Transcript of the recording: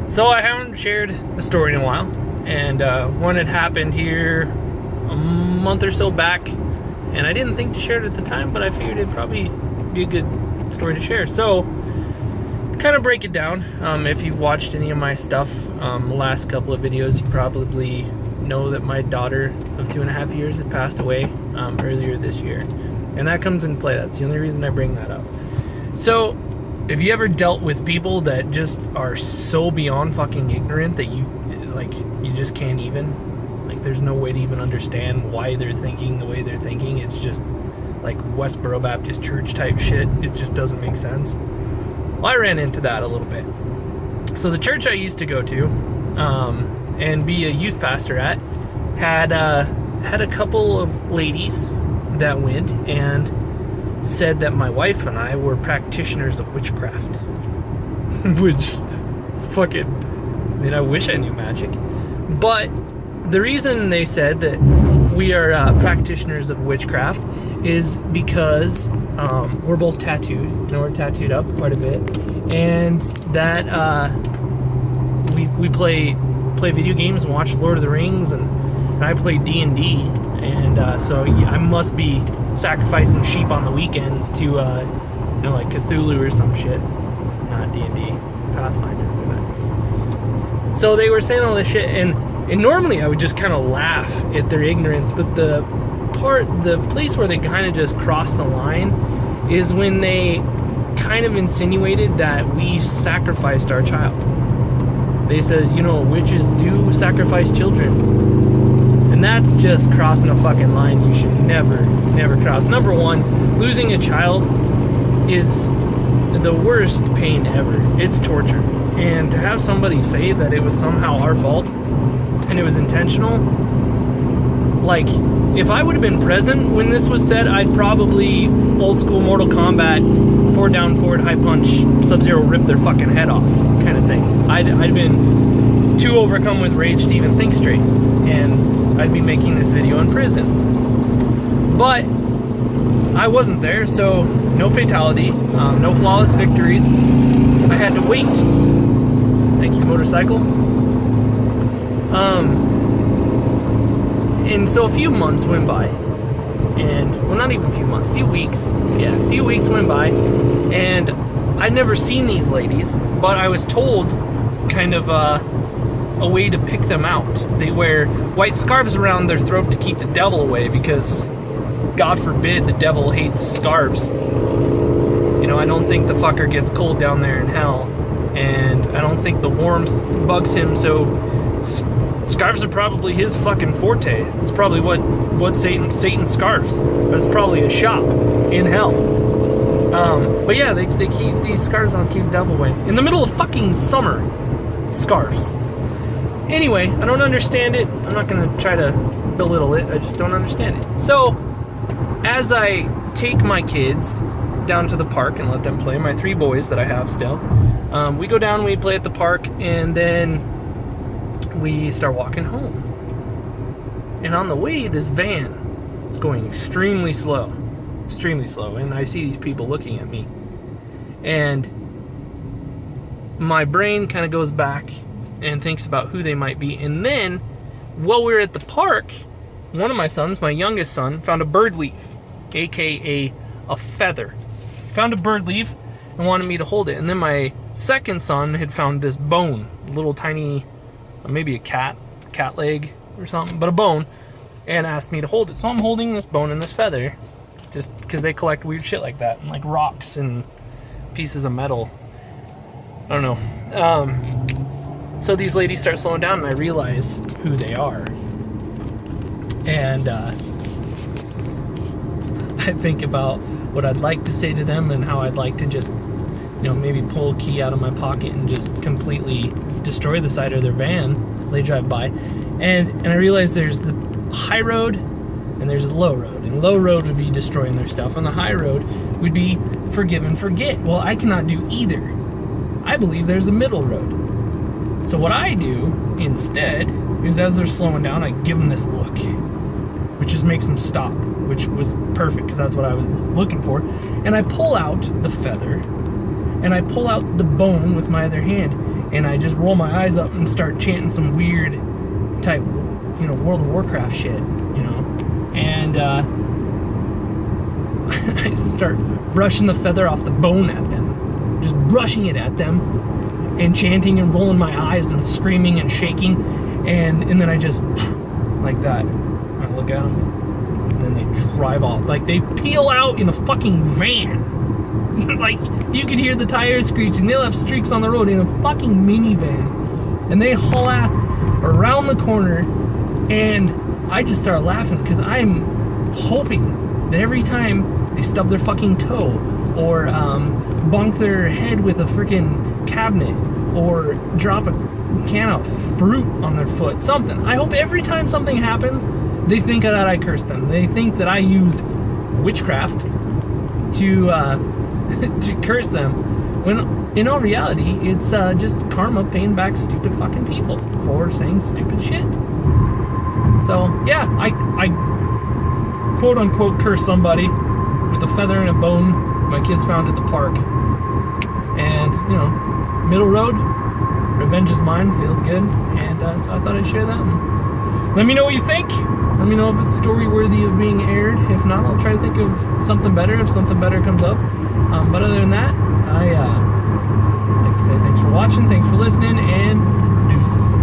So I haven't shared a story in a while, and one had happened here a month or so back, and I didn't think to share it at the time, but I figured it'd probably be a good story to share. So, kind of break it down. If you've watched any of my stuff, the last couple of videos, you probably know that my daughter of 2.5 years had passed away earlier this year, and that comes into play. That's the only reason I bring that up. So, have you ever dealt with people that just are so beyond fucking ignorant that you just can't even, there's no way to even understand why they're thinking the way they're thinking? It's just like Westboro Baptist Church type shit. It just doesn't make sense. Well, I ran into that a little bit. So the church I used to go to and be a youth pastor at had a couple of ladies that went and said that my wife and I were practitioners of witchcraft. Which is fucking, I wish I knew magic. But the reason they said that we are practitioners of witchcraft is because we're both tattooed. We're tattooed up quite a bit. And that we play video games and watch Lord of the Rings, and I play D&D. And so I must be sacrificing sheep on the weekends to, like Cthulhu or some shit. It's not D&D, Pathfinder. So they were saying all this shit, and normally I would just kind of laugh at their ignorance, but the place where they kind of just crossed the line is when they kind of insinuated that we sacrificed our child. They said, witches do sacrifice children. And that's just crossing a fucking line you should never cross. Number one, losing a child is the worst pain ever. It's torture. And to have somebody say that it was somehow our fault and it was intentional, if I would have been present when this was said, I'd probably old school Mortal Kombat, 4 down, forward, high punch, Sub-Zero rip their fucking head off kind of thing. I'd been too overcome with rage to even think straight, and I'd be making this video in prison. But I wasn't there, so no fatality, no flawless victories. I had to wait. Thank you, motorcycle. And so a few months went by, and, well, not even a few months, a few weeks. Yeah, a few weeks went by, and I'd never seen these ladies, but I was told kind of a way to pick them out. They wear white scarves around their throat to keep the devil away, because, God forbid, the devil hates scarves. I don't think the fucker gets cold down there in hell, and I don't think the warmth bugs him, so scarves are probably his fucking forte. It's probably what Satan scarves, but it's probably a shop in hell. But yeah, they keep these scarves on, keep the devil away. In the middle of fucking summer, scarves. Anyway, I don't understand it. I'm not gonna try to belittle it. I just don't understand it. So, as I take my kids down to the park and let them play, my 3 boys that I have still, we go down, we play at the park, and then we start walking home. And on the way, this van is going extremely slow, and I see these people looking at me, and my brain kind of goes back and thinks about who they might be. And then, while we were at the park, one of my sons, my youngest son, found a bird leaf, aka a feather. Found a bird leaf and wanted me to hold it. And then my second son had found this bone, a little tiny, maybe a cat leg or something, but a bone, and asked me to hold it. So I'm holding this bone and this feather, just because they collect weird shit like that, and like rocks and pieces of metal. I don't know. So these ladies start slowing down, and I realize who they are. And I think about what I'd like to say to them and how I'd like to just, maybe pull a key out of my pocket and just completely destroy the side of their van. They drive by. And I realize there's the high road and there's the low road. And low road would be destroying their stuff, and the high road would be forgive and forget. Well, I cannot do either. I believe there's a middle road. So what I do instead is, as they're slowing down, I give them this look, which just makes them stop, which was perfect because that's what I was looking for. And I pull out the feather, and I pull out the bone with my other hand, and I just roll my eyes up and start chanting some weird type, World of Warcraft shit, and I start brushing the feather off the bone at them, just brushing it at them, and chanting and rolling my eyes and screaming and shaking, and then I just like that. I look at them, and then they drive off. Like, they peel out in a fucking van. Like, you could hear the tires screeching. They'll have streaks on the road in a fucking minivan, and they haul ass around the corner, and I just start laughing because I'm hoping that every time they stub their fucking toe or bonk their head with a freaking cabinet or drop a can of fruit on their foot, something. I hope every time something happens, they think that I cursed them. They think that I used witchcraft to to curse them, when in all reality, it's just karma paying back stupid fucking people for saying stupid shit. So yeah, I quote unquote curse somebody with a feather and a bone my kids found at the park. And middle road, revenge is mine, feels good, and so I thought I'd share that. And let me know what you think. Let me know if it's story worthy of being aired. If not, I'll try to think of something better if something better comes up. But other than that, I like to say thanks for watching, thanks for listening, and deuces.